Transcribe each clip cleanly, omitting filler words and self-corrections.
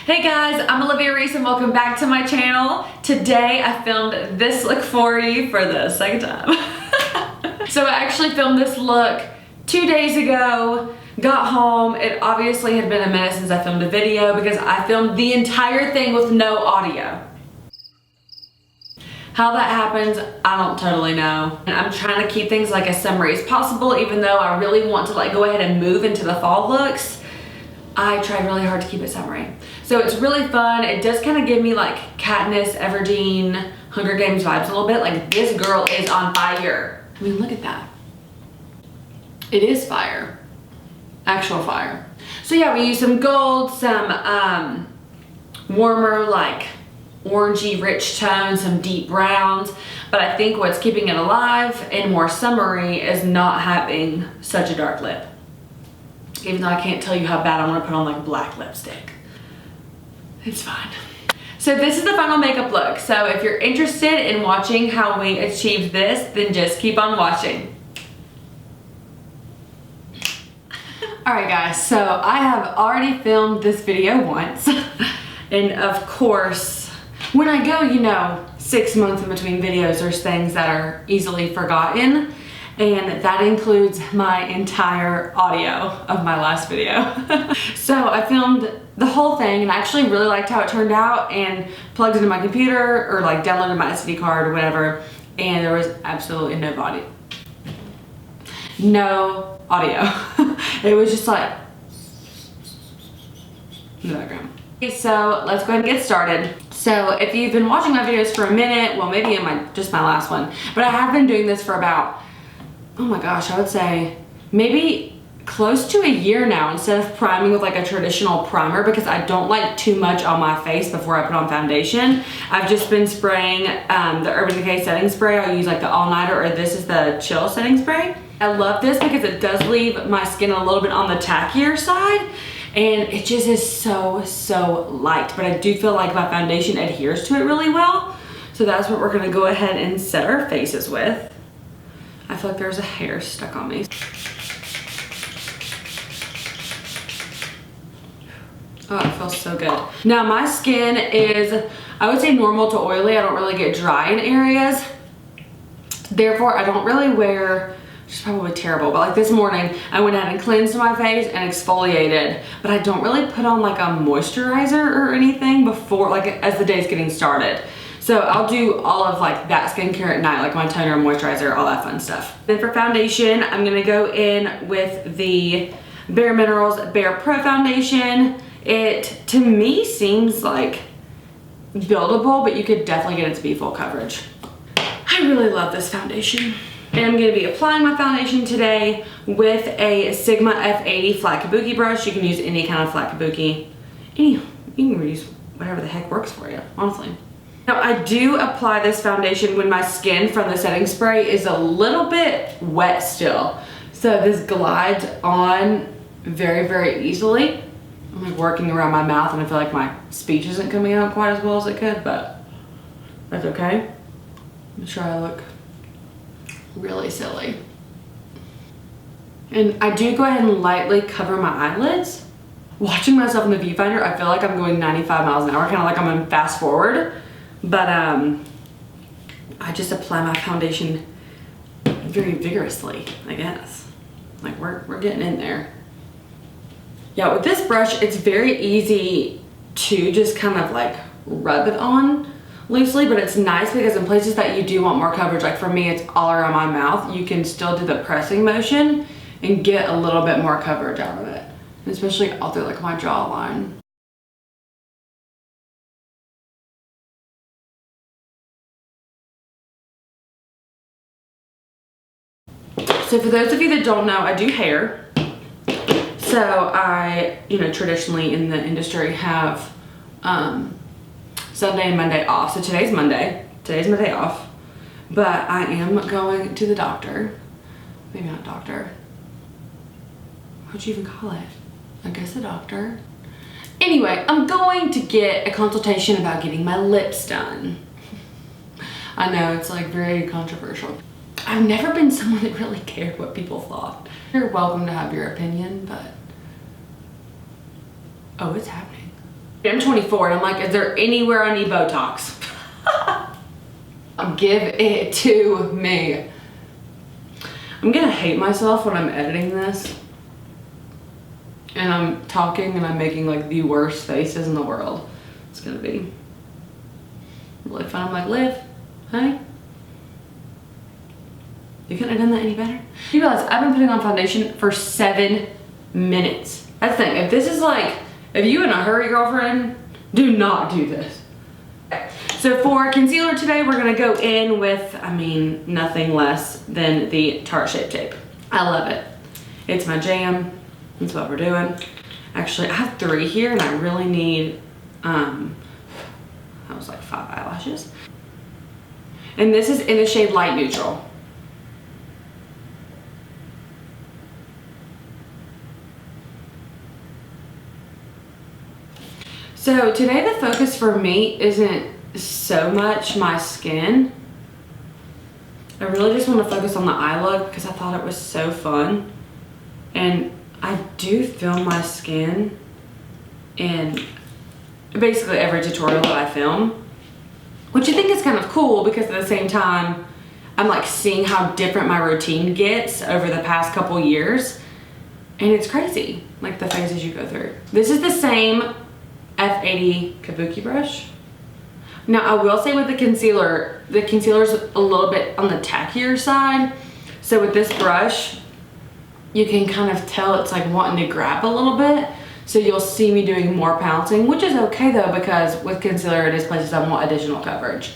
Hey guys, I'm Olivia Reese and welcome back to my channel. Today I filmed this look for you for the second time. So I actually filmed this look 2 days ago, got home. It obviously had been a minute since I filmed a video because I filmed the entire thing with no audio. How that happens, I don't totally know. And I'm trying to keep things like as summery as possible, even though I really want to go ahead and move into the fall looks. I tried really hard to keep it summery. So it's really fun. It does kind of give me like Katniss, Everdeen, Hunger Games vibes a little bit. Like, this girl is on fire. I mean, look at that. It is fire. Actual fire. So yeah, we use some gold, some warmer like orangey rich tones, some deep browns. But I think what's keeping it alive and more summery is not having such a dark lip. Even though I can't tell you how bad I want to put on like black lipstick. It's fine. So this is the final makeup look. So if you're interested in watching how we achieved this, then just keep on watching. Alright guys, so I have already filmed this video once. And of course, when I go, 6 months in between videos, there's things that are easily forgotten. And that includes my entire audio of my last video. So I filmed the whole thing and I actually really liked how it turned out and plugged it into my computer or like downloaded my SD card or whatever, and there was absolutely no audio. No audio. It was just like in the background. Okay, so let's go ahead and get started. So if you've been watching my videos for a minute, well maybe in just my last one, but I have been doing this for about, oh my gosh, I would say maybe close to a year now instead of priming with like a traditional primer, because I don't like too much on my face before I put on foundation. I've just been spraying the Urban Decay setting spray. I use like the All Nighter, or this is the Chill setting spray. I love this because it does leave my skin a little bit on the tackier side, and it just is so light, but I do feel like my foundation adheres to it really well. So that's what we're gonna go ahead and set our faces with. I feel like there's a hair stuck on me. Oh, it feels so good. Now my skin is, I would say, normal to oily. I don't really get dry in areas. Therefore, I don't really wear, which is probably terrible, but like this morning, I went ahead and cleansed my face and exfoliated, but I don't really put on like a moisturizer or anything before, like as the day's getting started. So I'll do all of like that skincare at night, like my toner, moisturizer, all that fun stuff. Then for foundation, I'm gonna go in with the BareMinerals Barepro foundation. It, to me, seems like buildable, but you could definitely get it to be full coverage. I really love this foundation. And I'm gonna be applying my foundation today with a Sigma F80 flat kabuki brush. You can use any kind of flat kabuki. You can use whatever the heck works for you, honestly. Now I do apply this foundation when my skin from the setting spray is a little bit wet still. So this glides on very easily. I'm like working around my mouth and I feel like my speech isn't coming out quite as well as it could, but that's okay. I'm sure I look really silly. And I do go ahead and lightly cover my eyelids. Watching myself in the viewfinder, I feel like I'm going 95 miles an hour, kind of like I'm in fast forward. But I just apply my foundation very vigorously, I guess. Like we're getting in there. Yeah, with this brush, it's very easy to just kind of like rub it on loosely, but it's nice because in places that you do want more coverage, like for me, it's all around my mouth, you can still do the pressing motion and get a little bit more coverage out of it, especially out through like my jawline. So for those of you that don't know, I do hair. So I, traditionally in the industry have Sunday and Monday off. So today's Monday. Today's my day off. But I am going to the doctor. Maybe not doctor. What'd you even call it? I guess a doctor. Anyway, I'm going to get a consultation about getting my lips done. I know, it's like very controversial. I've never been someone that really cared what people thought. You're welcome to have your opinion, but oh, it's happening. I'm 24 and I'm like, is there anywhere I need Botox? Give it to me. I'm gonna hate myself when I'm editing this and I'm talking and I'm making like the worst faces in the world. It's gonna be really fun. I'm like, Liv, honey, you couldn't have done that any better. You realize I've been putting on foundation for 7 minutes. That's the thing. If this is like, if you in a hurry, girlfriend, do not do this. Okay. So for concealer today, we're gonna go in with, I mean, nothing less than the Tarte Shape Tape. I love it. It's my jam. That's what we're doing. Actually, I have 3 here and I really need, that was like 5 eyelashes. And this is in the shade Light Neutral. So today the focus for me isn't so much my skin. I really just want to focus on the eye look because I thought it was so fun. And I do film my skin in basically every tutorial that I film, which I think is kind of cool because at the same time, I'm like seeing how different my routine gets over the past couple years. And it's crazy, like the phases you go through. This is the same F80 Kabuki brush. Now I will say with the concealer's a little bit on the tackier side. So with this brush, you can kind of tell it's like wanting to grab a little bit. So you'll see me doing more pouncing, which is okay though, because with concealer, it is places I want additional coverage.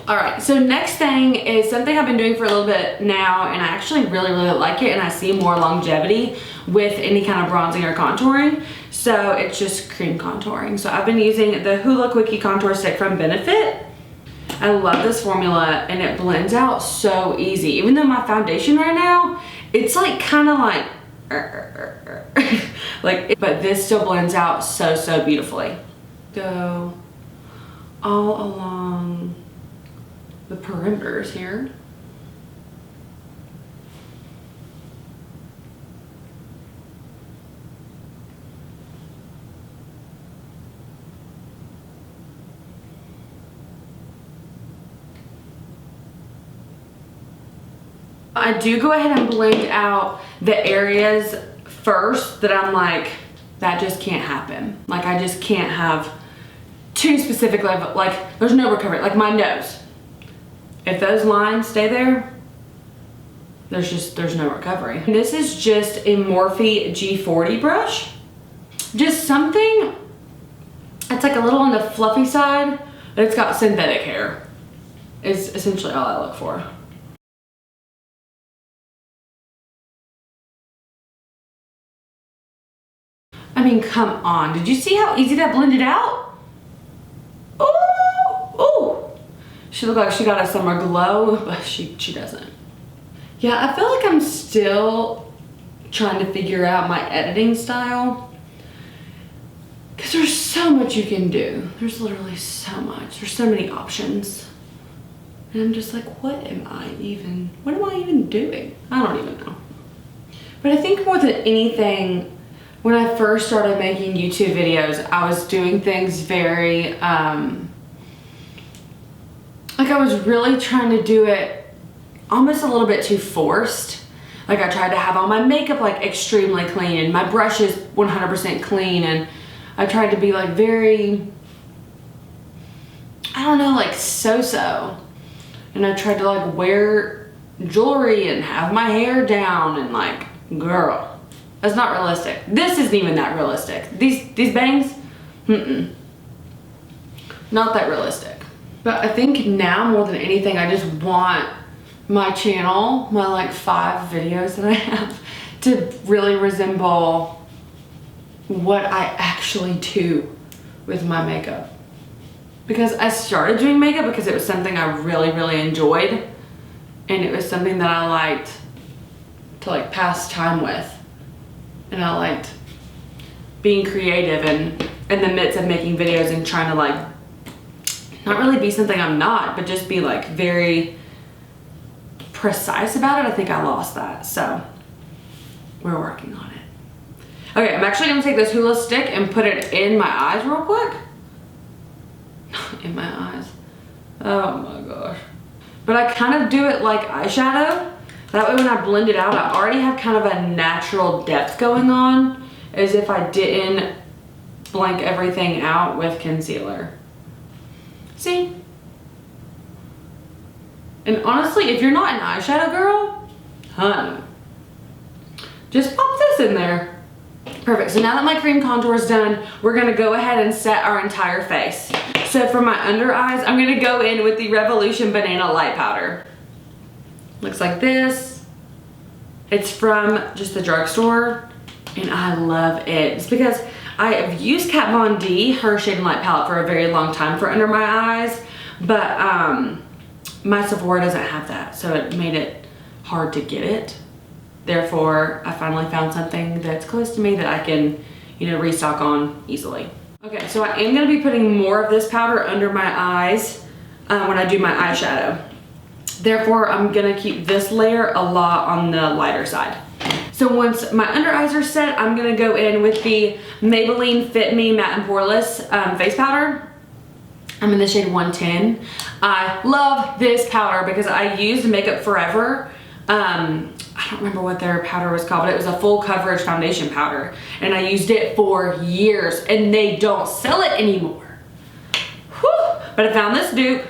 All right, so next thing is something I've been doing for a little bit now, and I actually really like it, and I see more longevity with any kind of bronzing or contouring. So it's just cream contouring. So I've been using the Hoola Quickie Contour Stick from Benefit. I love this formula, and it blends out so easy. Even though my foundation right now, it's like kind of like, but this still blends out so beautifully. Go all along the perimeters here. I do go ahead and blend out the areas first that I'm like, that just can't happen. Like I just can't have too specific level, like there's no recovery, like my nose. If those lines stay there, there's no recovery. And this is just a Morphe G40 brush. Just something, it's like a little on the fluffy side, but it's got synthetic hair. Is essentially all I look for. I mean, come on. Did you see how easy that blended out? Ooh, ooh. She looked like she got a summer glow, but she doesn't. Yeah, I feel like I'm still trying to figure out my editing style. Because there's so much you can do. There's literally so much. There's so many options. And I'm just like, what am I even doing? I don't even know. But I think more than anything, when I first started making YouTube videos, I was doing things very, like I was really trying to do it almost a little bit too forced. Like I tried to have all my makeup like extremely clean and my brush is 100% clean, and I tried to be like very, I don't know, like so. And I tried to like wear jewelry and have my hair down and like, girl, that's not realistic. This isn't even that realistic. These bangs, not that realistic. But I think now more than anything, I just want my channel, my like 5 videos that I have, to really resemble what I actually do with my makeup. Because I started doing makeup because it was something I really enjoyed, and it was something that I liked to like pass time with, and I liked being creative and in the midst of making videos and trying to like, not really be something I'm not, but just be like very precise about it, I think I lost that. So we're working on it. Okay, I'm actually gonna take this Hoola stick and put it in my eyes real quick. In my eyes. Oh my gosh. But I kind of do it like eyeshadow. That way when I blend it out, I already have kind of a natural depth going on, as if I didn't blank everything out with concealer. See? And honestly, if you're not an eyeshadow girl, honey, just pop this in there. Perfect. So now that my cream contour is done, we're gonna go ahead and set our entire face. So for my under eyes, I'm gonna go in with the Revolution Banana Light Powder. Looks like this. It's from just the drugstore, and I love it. It's because I have used Kat Von D, her Shade and Light palette, for a very long time for under my eyes, but my Sephora doesn't have that, so it made it hard to get it. Therefore, I finally found something that's close to me that I can, you know, restock on easily. Okay, so I am gonna be putting more of this powder under my eyes when I do my eyeshadow. Therefore, I'm gonna keep this layer a lot on the lighter side. So once my under eyes are set, I'm gonna go in with the Maybelline FitMe Matte & Poreless face powder. I'm in the shade 110. I love this powder because I used Makeup Forever. I don't remember what their powder was called, but it was a full coverage foundation powder. And I used it for years and they don't sell it anymore. Whew. But I found this dupe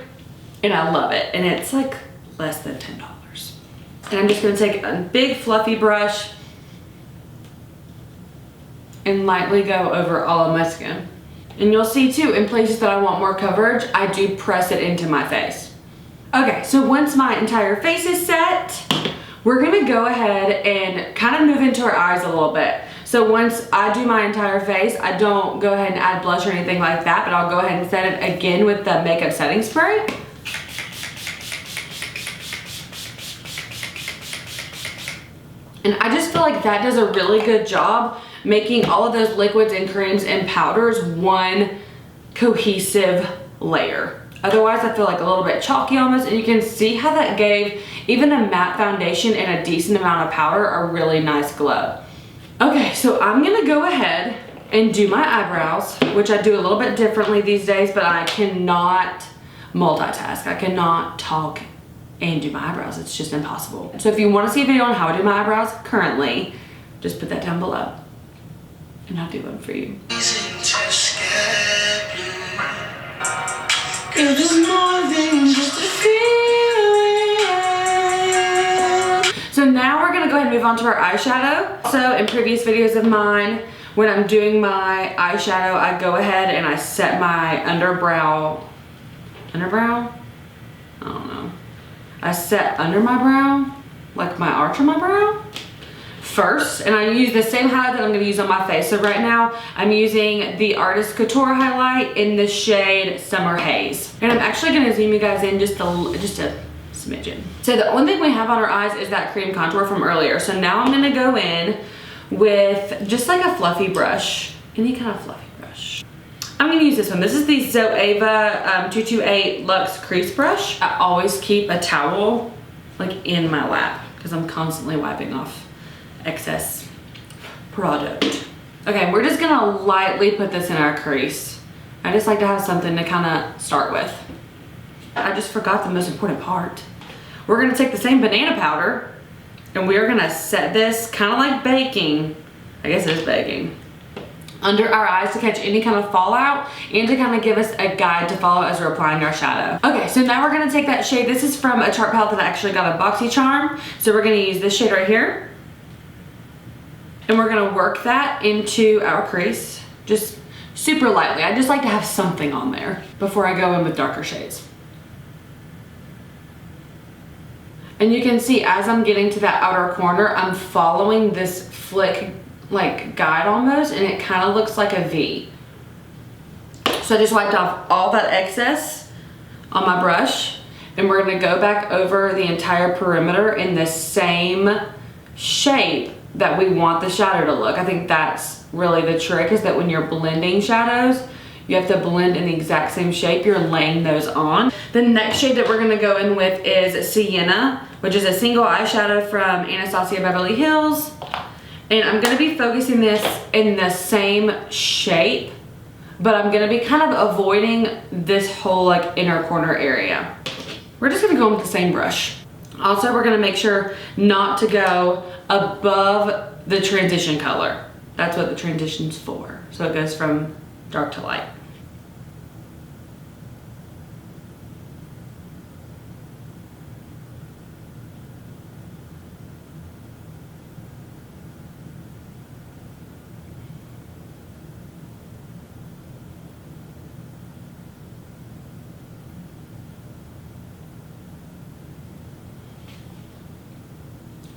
and I love it. And it's like less than $10. And I'm just gonna take a big fluffy brush and lightly go over all of my skin. And you'll see too, in places that I want more coverage, I do press it into my face. Okay, so once my entire face is set, we're gonna go ahead and kind of move into our eyes a little bit. So once I do my entire face, I don't go ahead and add blush or anything like that, but I'll go ahead and set it again with the makeup setting spray. And I just feel like that does a really good job making all of those liquids and creams and powders one cohesive layer. Otherwise, I feel like a little bit chalky almost, and you can see how that gave even a matte foundation and a decent amount of powder a really nice glow. Okay, so I'm gonna go ahead and do my eyebrows, which I do a little bit differently these days, but I cannot multitask. I cannot talk and do my eyebrows. It's just impossible. So if you want to see a video on how I do my eyebrows currently, just put that down below and I'll do one for you. So now we're gonna go ahead and move on to our eyeshadow. So in previous videos of mine, when I'm doing my eyeshadow, I go ahead and I set my underbrow? I don't know. I set under my brow, like my arch on my brow first, and I use the same highlight that I'm gonna use on my face. So right now, I'm using the Artist Couture highlight in the shade Summer Haze. And I'm actually gonna zoom you guys in just a smidgen. So the only thing we have on our eyes is that cream contour from earlier. So now I'm gonna go in with just like a fluffy brush, any kind of fluffy brush. I'm gonna use this one. This is the Zoeva 228 Luxe Crease Brush. I always keep a towel like in my lap because I'm constantly wiping off excess product. Okay, we're just gonna lightly put this in our crease. I just like to have something to kind of start with. I just forgot the most important part. We're gonna take the same banana powder and we are gonna set this kind of like baking, I guess it is baking, under our eyes to catch any kind of fallout and to kind of give us a guide to follow as we're applying our shadow. Okay, so now we're gonna take that shade. This is from a Tarte palette that I actually got at BoxyCharm. So we're gonna use this shade right here. And we're gonna work that into our crease, just super lightly. I just like to have something on there before I go in with darker shades. And you can see as I'm getting to that outer corner, I'm following this flick like guide almost, and it kind of looks like a V. So I just wiped off all that excess on my brush, and we're gonna go back over the entire perimeter in the same shape that we want the shadow to look. I think that's really the trick, is that when you're blending shadows, you have to blend in the exact same shape you're laying those on. The next shade that we're gonna go in with is Sienna, which is a single eyeshadow from Anastasia Beverly Hills. And I'm gonna be focusing this in the same shape, but I'm gonna be kind of avoiding this whole like inner corner area. We're just gonna go in with the same brush. Also, we're gonna make sure not to go above the transition color. That's what the transition's for. So it goes from dark to light.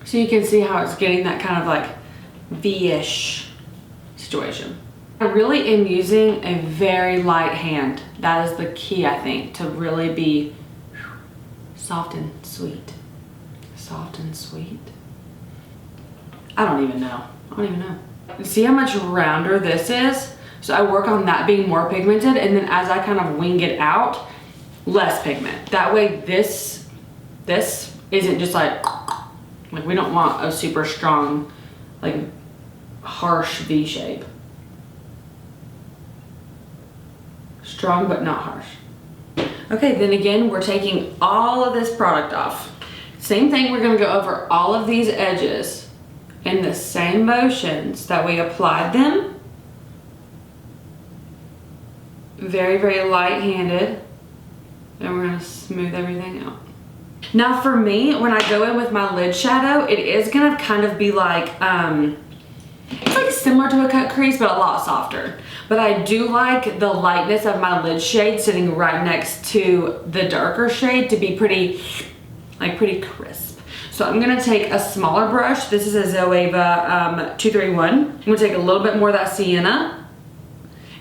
So you can see how it's getting that kind of like V-ish situation. I really am using a very light hand. That is the key, I think, to really be soft and sweet. Soft and sweet. I don't even know. See how much rounder this is? So I work on that being more pigmented, and then as I kind of wing it out, less pigment. That way this isn't just like we don't want a super strong, like harsh V shape. Strong but not harsh. Okay, then again, we're taking all of this product off. Same thing, we're gonna go over all of these edges in the same motions that we applied them. Very, very light-handed. And we're gonna smooth everything out. Now for me, when I go in with my lid shadow, it is gonna kind of be like, it's like similar to a cut crease, but a lot softer. But I do like the lightness of my lid shade sitting right next to the darker shade to be pretty crisp. So I'm gonna take a smaller brush. This is a Zoeva 231. I'm gonna take a little bit more of that Sienna,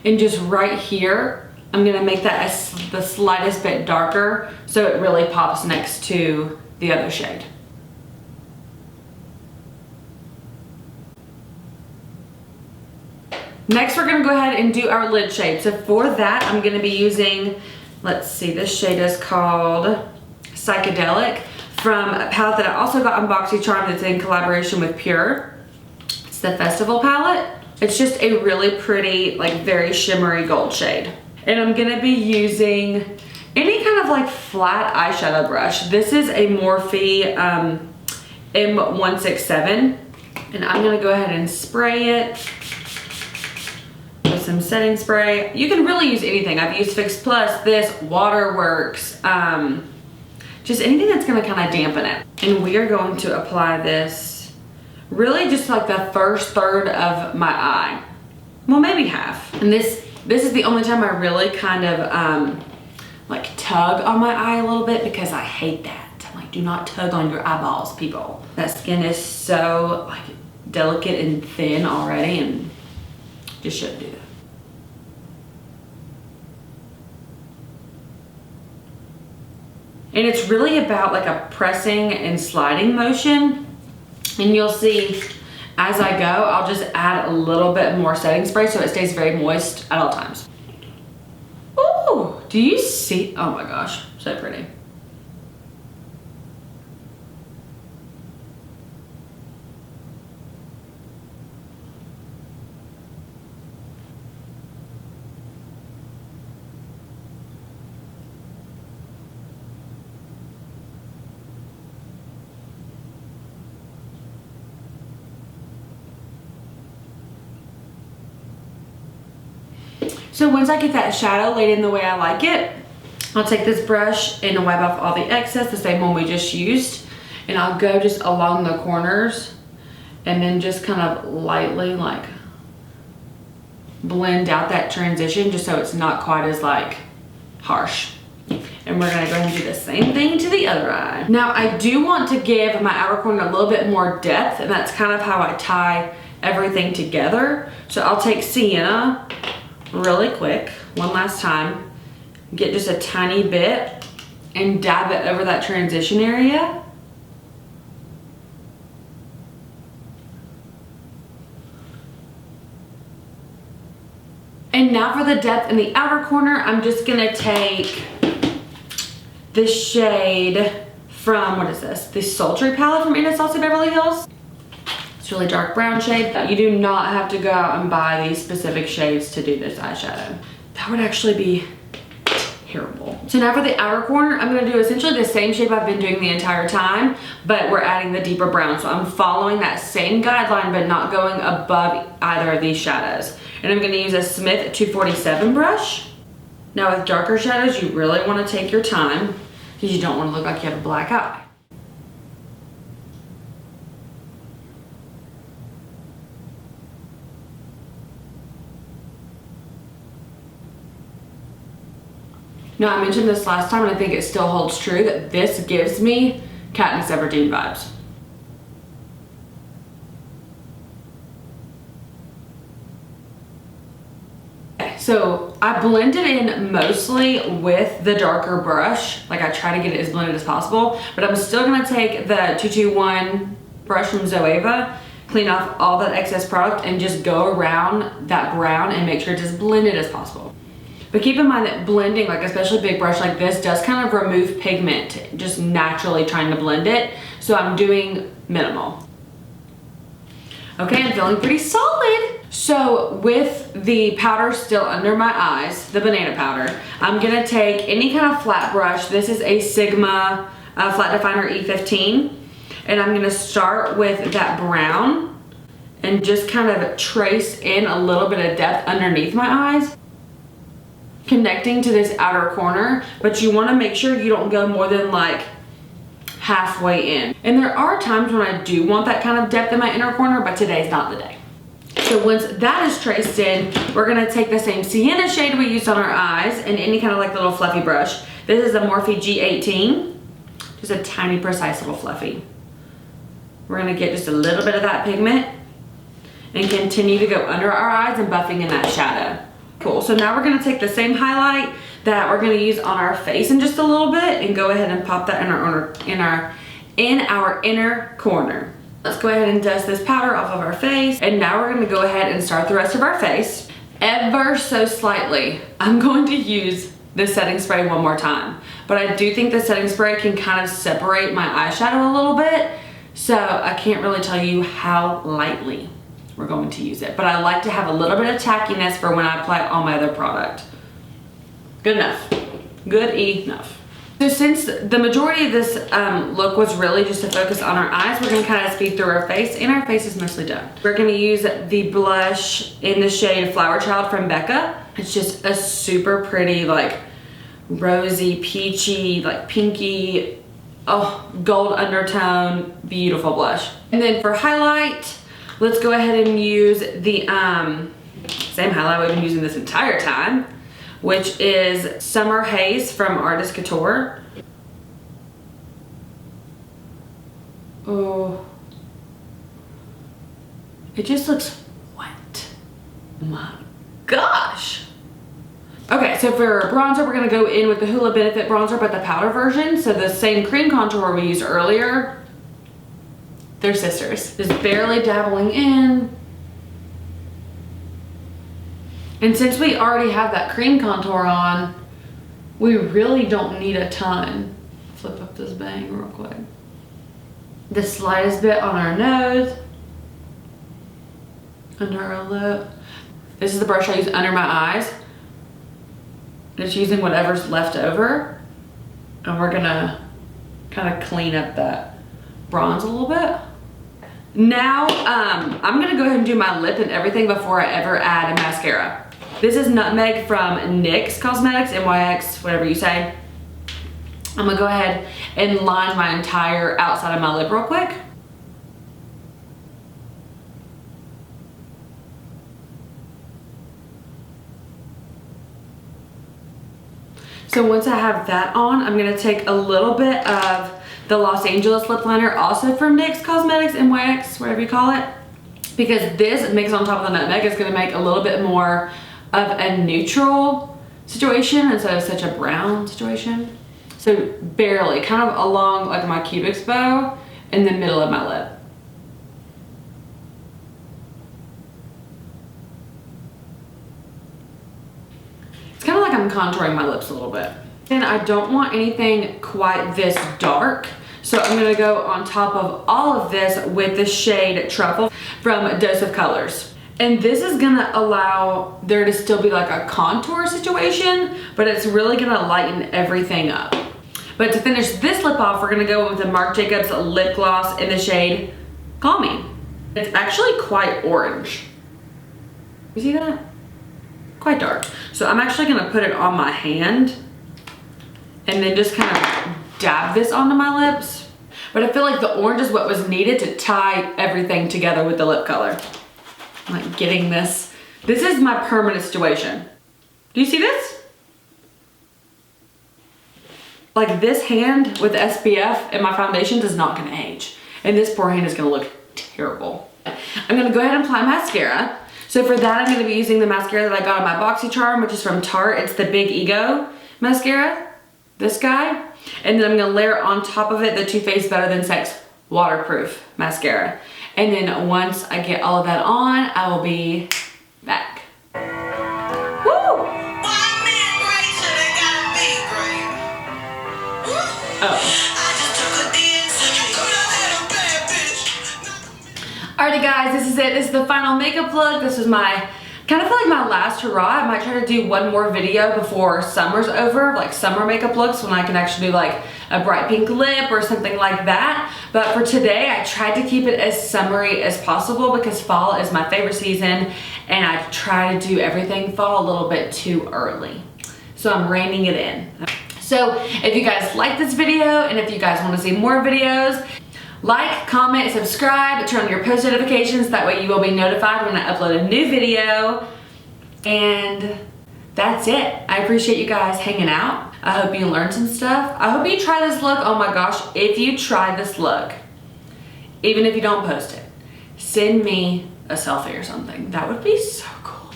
and just right here, I'm gonna make that the slightest bit darker so it really pops next to the other shade. Next, we're gonna go ahead and do our lid shade. So for that, I'm gonna be using, let's see, this shade is called Psychedelic from a palette that I also got on BoxyCharm that's in collaboration with Pure. It's the Festival palette. It's just a really pretty, like very shimmery gold shade. And I'm gonna be using any kind of like flat eyeshadow brush. This is a Morphe M167. And I'm gonna go ahead and spray it with some setting spray. You can really use anything. I've used Fix Plus, this, Waterworks, just anything that's gonna kind of dampen it. And we are going to apply this really just like the first third of my eye. Well, maybe half. And this is the only time I really kind of like tug on my eye a little bit, because I hate that. I'm like, do not tug on your eyeballs, people. That skin is so like delicate and thin already, and just shouldn't do that. And it's really about like a pressing and sliding motion. And you'll see as I go, I'll just add a little bit more setting spray so it stays very moist at all times. Ooh, do you see? Oh my gosh, so pretty. So once I get that shadow laid in the way I like it, I'll take this brush and wipe off all the excess, the same one we just used, and I'll go just along the corners and then just kind of lightly like blend out that transition just so it's not quite as like harsh. And we're gonna go ahead and do the same thing to the other eye. Now I do want to give my outer corner a little bit more depth, and that's kind of how I tie everything together. So I'll take Sienna really quick, one last time, get just a tiny bit and dab it over that transition area. And now for the depth in the outer corner, I'm just gonna take the shade from, what is this? The Sultry palette from Anastasia Beverly Hills. It's a really dark brown shade. You do not have to go out and buy these specific shades to do this eyeshadow. That would actually be terrible. So now for the outer corner, I'm gonna do essentially the same shape I've been doing the entire time, but we're adding the deeper brown. So I'm following that same guideline, but not going above either of these shadows. And I'm gonna use a Smith 247 brush. Now with darker shadows, you really wanna take your time because you don't wanna look like you have a black eye. Now I mentioned this last time and I think it still holds true that this gives me Katniss Everdeen vibes. So I blended in mostly with the darker brush. Like I try to get it as blended as possible, but I'm still gonna take the 221 brush from Zoeva, clean off all that excess product and just go around that brown and make sure it's as blended as possible. But keep in mind that blending, like especially big brush like this, does kind of remove pigment, just naturally trying to blend it. So I'm doing minimal. Okay, I'm feeling pretty solid. So with the powder still under my eyes, the banana powder, I'm gonna take any kind of flat brush. This is a Sigma Flat Definer E15. And I'm gonna start with that brown and just kind of trace in a little bit of depth underneath my eyes, connecting to this outer corner, but you wanna make sure you don't go more than like halfway in. And there are times when I do want that kind of depth in my inner corner, but today's not the day. So once that is traced in, we're gonna take the same Sienna shade we used on our eyes and any kind of like little fluffy brush. This is a Morphe G18, just a tiny precise little fluffy. We're gonna get just a little bit of that pigment and continue to go under our eyes and buffing in that shadow. Cool, so now we're gonna take the same highlight that we're gonna use on our face in just a little bit and go ahead and pop that in our inner corner. Let's go ahead and dust this powder off of our face. And now we're gonna go ahead and start the rest of our face. Ever so slightly, I'm going to use this setting spray one more time. But I do think the setting spray can kind of separate my eyeshadow a little bit. So I can't really tell you how lightly we're going to use it. But I like to have a little bit of tackiness for when I apply all my other product. Good enough. Good enough. So since the majority of this look was really just to focus on our eyes, we're gonna kind of speed through our face, and our face is mostly done. We're gonna use the blush in the shade Flowerchild from Becca. It's just a super pretty, like rosy, peachy, like pinky, oh, gold undertone, beautiful blush. And then for highlight, let's go ahead and use the same highlight we've been using this entire time, which is Summer Haze from Artist Couture. Oh, it just looks wet. My gosh. Okay, so for bronzer, we're gonna go in with the Hoola Benefit bronzer, but the powder version. So the same cream contour we used earlier, they're sisters. Just barely dabbling in. And since we already have that cream contour on, we really don't need a ton. Flip up this bang real quick. The slightest bit on our nose, under our lip. This is the brush I use under my eyes. Just using whatever's left over. And we're gonna kind of clean up that bronze a little bit. Now, I'm gonna go ahead and do my lip and everything before I ever add a mascara. This is Nutmeg from NYX Cosmetics, NYX, whatever you say. I'm gonna go ahead and line my entire outside of my lip real quick. So once I have that on, I'm gonna take a little bit of the Los Angeles lip liner, also from NYX Cosmetics, NYX, whatever you call it. Because this mix on top of the nutmeg is gonna make a little bit more of a neutral situation instead of such a brown situation. So barely, kind of along like my cubix bow in the middle of my lip. contouring my lips a little bit. And I don't want anything quite this dark. So I'm gonna go on top of all of this with the shade Truffle from Dose of Colors. And this is gonna allow there to still be like a contour situation, but it's really gonna lighten everything up. But to finish this lip off, we're gonna go with the Marc Jacobs lip gloss in the shade Calming. It's actually quite orange. You see that? Quite dark. So I'm actually gonna put it on my hand and then just kind of dab this onto my lips. But I feel like the orange is what was needed to tie everything together with the lip color. I'm like getting this. This is my permanent situation. Do you see this? Like this hand with SPF and my foundation is not gonna age. And this poor hand is gonna look terrible. I'm gonna go ahead and apply mascara. So for that, I'm gonna be using the mascara that I got on my BoxyCharm, which is from Tarte. It's the Big Ego mascara, this guy. And then I'm gonna layer on top of it the Too Faced Better Than Sex waterproof mascara. And then once I get all of that on, I will be back. Woo! Alrighty guys, this is it. This is the final makeup look. This is my, kind of feel like my last hurrah. I might try to do one more video before summer's over, like summer makeup looks when I can actually do like a bright pink lip or something like that. But for today, I tried to keep it as summery as possible because fall is my favorite season and I try to do everything fall a little bit too early. So I'm reining it in. So if you guys like this video and if you guys want to see more videos, like, comment, subscribe, turn on your post notifications. That way you will be notified when I upload a new video. And that's it. I appreciate you guys hanging out. I hope you learned some stuff. I hope you try this look. Oh my gosh, if you try this look, even if you don't post it, send me a selfie or something. That would be so cool.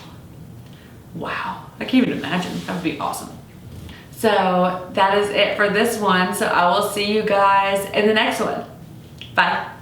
Wow, I can't even imagine. That would be awesome. So that is it for this one. So I will see you guys in the next one. Bye.